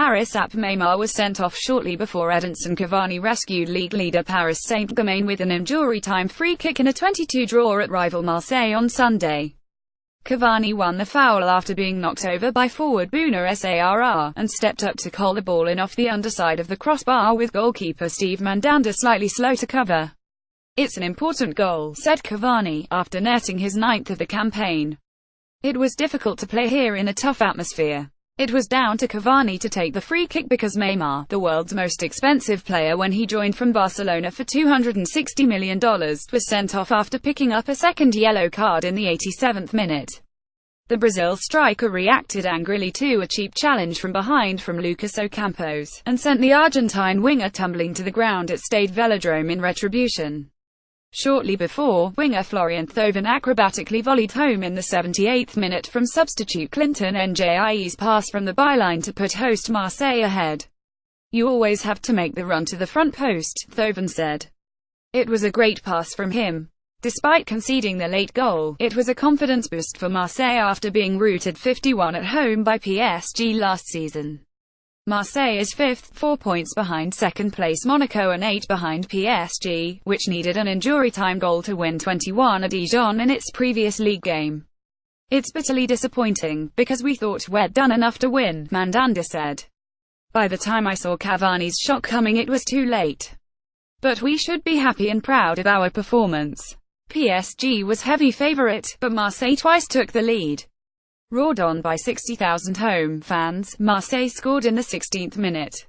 Neymar was sent off shortly before Edinson Cavani rescued league leader Paris Saint-Germain with an injury-time free kick in a 22 draw at rival Marseille on Sunday. Cavani won the foul after being knocked over by forward Bouna Sarr, and stepped up to call the ball in off the underside of the crossbar with goalkeeper Steve Mandanda slightly slow to cover. "It's an important goal," said Cavani, after netting his 9th of the campaign. "It was difficult to play here in a tough atmosphere. It was down to Cavani to take the free kick because Neymar, the world's most expensive player when he joined from Barcelona for $260 million, was sent off after picking up a second yellow card in the 87th minute. The Brazil striker reacted angrily to a cheap challenge from behind from Lucas Ocampos, and sent the Argentine winger tumbling to the ground at Stade Velodrome in retribution. Shortly before, winger Florian Thauvin acrobatically volleyed home in the 78th minute from substitute Clinton Njie's pass from the byline to put host Marseille ahead. "You always have to make the run to the front post," Thauvin said. "It was a great pass from him." Despite conceding the late goal, it was a confidence boost for Marseille after being routed 51 at home by PSG last season. Marseille is 5th, 4 points behind second-place Monaco and 8 behind PSG, which needed an injury-time goal to win 21 at Dijon in its previous league game. "It's bitterly disappointing, because we thought we'd done enough to win," Mandanda said. "By the time I saw Cavani's shot coming it was too late. But we should be happy and proud of our performance. PSG was heavy favourite, but Marseille twice took the lead." Roared on by 60,000 home fans, Marseille scored in the 16th minute.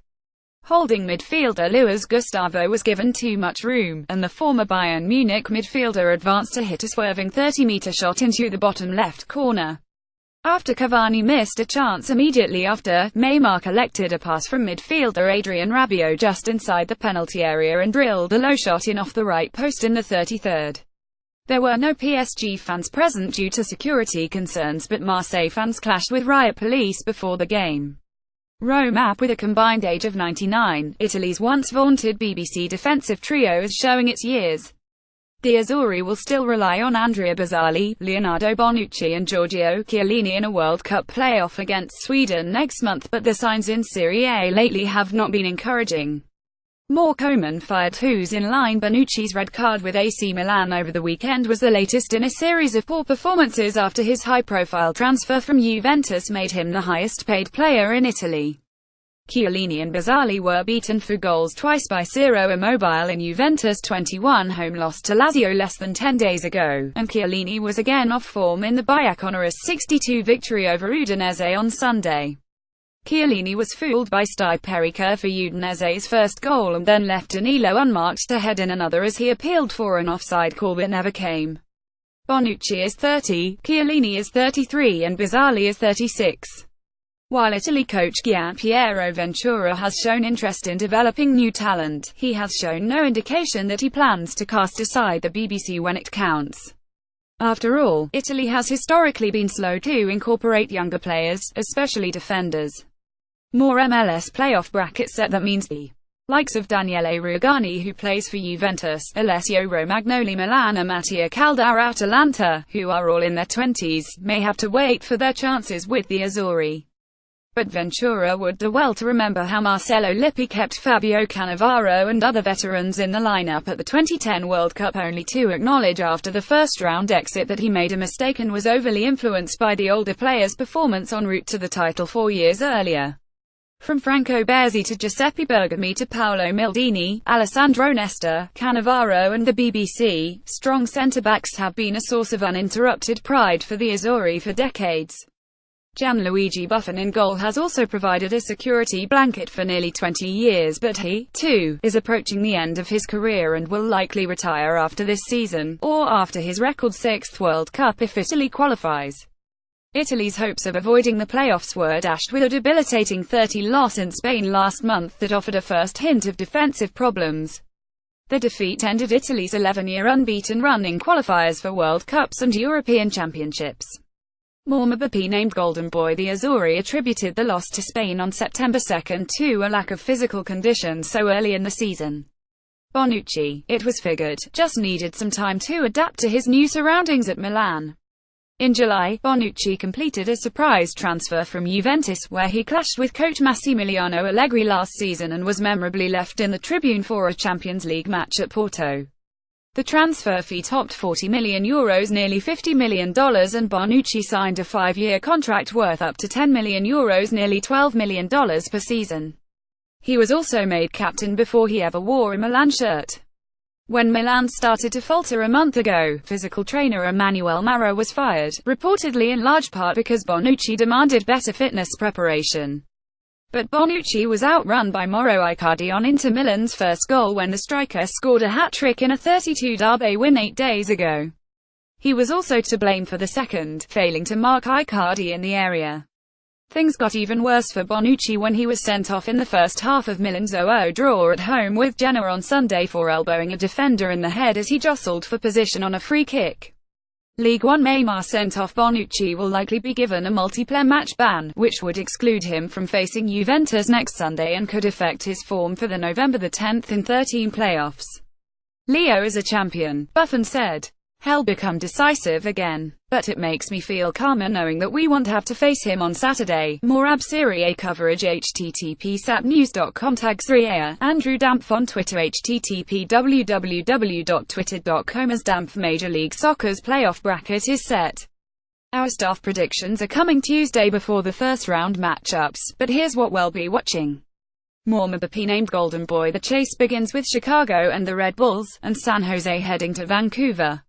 Holding midfielder Luis Gustavo was given too much room, and the former Bayern Munich midfielder advanced to hit a swerving 30-meter shot into the bottom left corner. After Cavani missed a chance immediately after, Neymar collected a pass from midfielder Adrien Rabiot just inside the penalty area and drilled a low shot in off the right post in the 33rd. There were no PSG fans present due to security concerns, but Marseille fans clashed with riot police before the game. Rome app with a combined age of 99, Italy's once vaunted BBC defensive trio is showing its years. The Azzurri will still rely on Andrea Bazzali, Leonardo Bonucci and Giorgio Chiellini in a World Cup playoff against Sweden next month, but the signs in Serie A lately have not been encouraging. More Coman fired. Who's in line? Bonucci's red card with AC Milan over the weekend was the latest in a series of poor performances after his high-profile transfer from Juventus made him the highest-paid player in Italy. Chiellini and Bazzali were beaten for goals twice by Ciro Immobile in Juventus' 21 home loss to Lazio less than 10 days ago, and Chiellini was again off form in the Bianconera's 62 victory over Udinese on Sunday. Chiellini was fooled by Stipe Perica for Udinese's first goal and then left Danilo unmarked to head in another as he appealed for an offside call that never came. Bonucci is 30, Chiellini is 33 and Bazzali is 36. While Italy coach Gianpiero Ventura has shown interest in developing new talent, he has shown no indication that he plans to cast aside the BBC when it counts. After all, Italy has historically been slow to incorporate younger players, especially defenders. More MLS playoff brackets set. That means the likes of Daniele Rugani, who plays for Juventus, Alessio Romagnoli, Milan, and Mattia Caldara, Atalanta, who are all in their 20s, may have to wait for their chances with the Azzurri. But Ventura would do well to remember how Marcelo Lippi kept Fabio Cannavaro and other veterans in the lineup at the 2010 World Cup, only to acknowledge after the first-round exit that he made a mistake and was overly influenced by the older players' performance en route to the title 4 years earlier. From Franco Baresi to Giuseppe Bergami to Paolo Maldini, Alessandro Nesta, Cannavaro and the BBC, strong centre-backs have been a source of uninterrupted pride for the Azzurri for decades. Gianluigi Buffon in goal has also provided a security blanket for nearly 20 years, but he, too, is approaching the end of his career and will likely retire after this season, or after his record 6th World Cup if Italy qualifies. Italy's hopes of avoiding the playoffs were dashed with a debilitating 30 loss in Spain last month that offered a first hint of defensive problems. The defeat ended Italy's 11-year unbeaten run in qualifiers for World Cups and European Championships. Mourma Bappi, named Golden Boy, the Azzurri attributed the loss to Spain on September 2 to a lack of physical condition so early in the season. Bonucci, it was figured, just needed some time to adapt to his new surroundings at Milan. In July, Bonucci completed a surprise transfer from Juventus, where he clashed with coach Massimiliano Allegri last season and was memorably left in the tribune for a Champions League match at Porto. The transfer fee topped €40 million, nearly $50 million, and Bonucci signed a 5-year contract worth up to €10 million, nearly $12 million per season. He was also made captain before he ever wore a Milan shirt. When Milan started to falter a month ago, physical trainer Emanuele Marra was fired, reportedly in large part because Bonucci demanded better fitness preparation. But Bonucci was outrun by Mauro Icardi on Inter Milan's first goal when the striker scored a hat-trick in a 32 derby win 8 days ago. He was also to blame for the second, failing to mark Icardi in the area. Things got even worse for Bonucci when he was sent off in the first half of Milan's 0-0 draw at home with Genoa on Sunday for elbowing a defender in the head as he jostled for position on a free kick. Ligue 1 Neymar sent off Bonucci will likely be given a multiplayer match ban, which would exclude him from facing Juventus next Sunday and could affect his form for the November 10 and 13 playoffs. Leo is a champion, Buffon said. He'll become decisive again. But it makes me feel calmer knowing that we won't have to face him on Saturday. More AB Serie A coverage http://satnews.com tag Serie A. Andrew Dampf on Twitter http www.twitter.com/Dampf. Major League Soccer's playoff bracket is set. Our staff predictions are coming Tuesday before the first round matchups, but here's what we'll be watching. More Mbappé named Golden Boy. The chase begins with Chicago and the Red Bulls, and San Jose heading to Vancouver.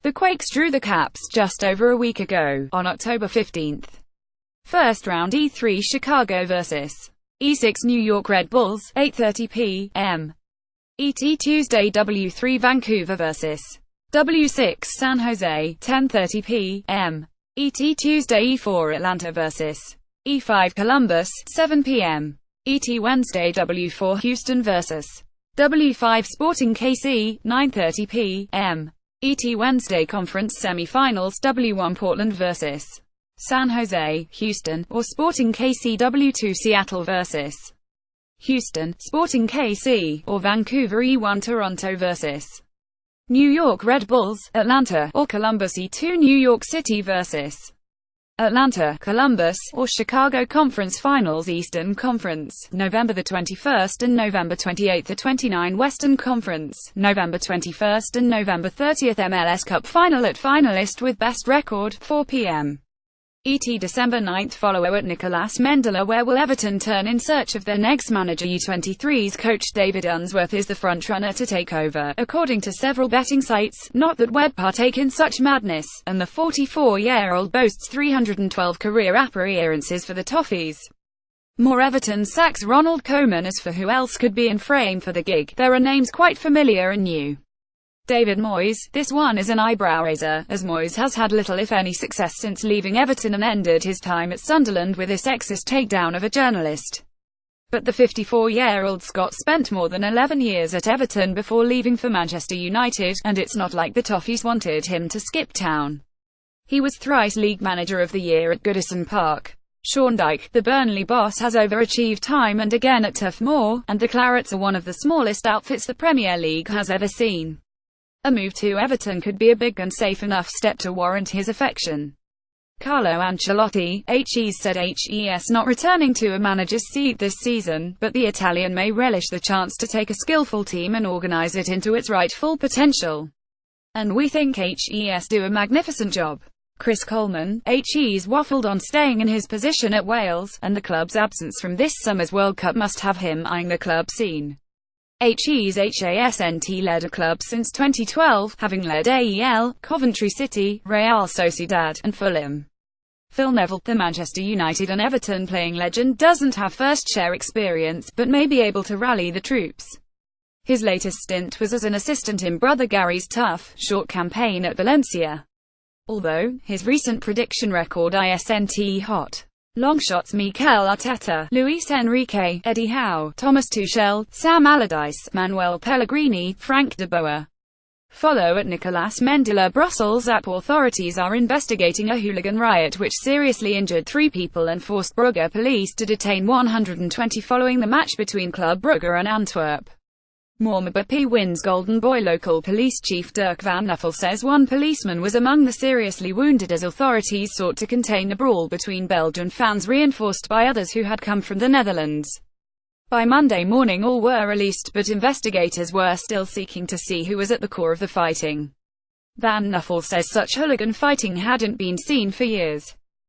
The Quakes drew the Caps just over a week ago, on October 15. First round E3 Chicago vs. E6 New York Red Bulls, 8:30 p.m. ET. Tuesday W3 Vancouver vs. W6 San Jose, 10:30 p.m. ET. Tuesday E4 Atlanta vs. E5 Columbus, 7 p.m. ET. Wednesday W4 Houston vs. W5 Sporting KC, 9:30 p.m. ET. Wednesday Conference Semi-Finals W1 Portland vs. San Jose, Houston, or Sporting KC. W2 Seattle vs. Houston, Sporting KC, or Vancouver. E1 Toronto vs. New York Red Bulls, Atlanta, or Columbus. E2 New York City vs. Atlanta, Columbus, or Chicago. Conference Finals Eastern Conference, November 21 and November 28–29 Western Conference, November 21 and November 30 MLS Cup Final at finalist with best record, 4 p.m. ET. December 9 follow at Nicolas Mendela. Where will Everton turn in search of their next manager? U23's coach David Unsworth is the frontrunner to take over, according to several betting sites. Not that we'd partake in such madness, and the 44-year-old boasts 312 career appearances for the Toffees. More Everton sacks Ronald Koeman. As for who else could be in frame for the gig, there are names quite familiar and new. David Moyes. This one is an eyebrow-raiser, as Moyes has had little if any success since leaving Everton and ended his time at Sunderland with a sexist takedown of a journalist. But the 54-year-old Scot spent more than 11 years at Everton before leaving for Manchester United, and it's not like the Toffees wanted him to skip town. He was thrice League Manager of the Year at Goodison Park. Sean Dyche, the Burnley boss, has overachieved time and again at Turf Moor, and the Clarets are one of the smallest outfits the Premier League has ever seen. A move to Everton could be a big and safe enough step to warrant his affection. Carlo Ancelotti, HES said HES not returning to a manager's seat this season, but the Italian may relish the chance to take a skillful team and organize it into its rightful potential. And we think HES do a magnificent job. Chris Coleman, HES waffled on staying in his position at Wales, and the club's absence from this summer's World Cup must have him eyeing the club scene. HES hasn't led a club since 2012, having led AEL, Coventry City, Real Sociedad, and Fulham. Phil Neville, the Manchester United and Everton playing legend, doesn't have first-chair experience, but may be able to rally the troops. His latest stint was as an assistant in Brother Gary's tough, short campaign at Valencia. Although, his recent prediction record isn't hot. Longshots Mikel Arteta, Luis Enrique, Eddie Howe, Thomas Tuchel, Sam Allardyce, Manuel Pellegrini, Frank de Boer. Follow at Nicolas Mendela. Brussels app authorities are investigating a hooligan riot which seriously injured 3 people and forced Brugge police to detain 120 following the match between Club Brugge and Antwerp. Moormabapie wins Golden Boy. Local police chief Dirk van Nuffel says one policeman was among the seriously wounded as authorities sought to contain the brawl between Belgian fans, reinforced by others who had come from the Netherlands. By Monday morning all were released, but investigators were still seeking to see who was at the core of the fighting. Van Nuffel says such hooligan fighting hadn't been seen for years.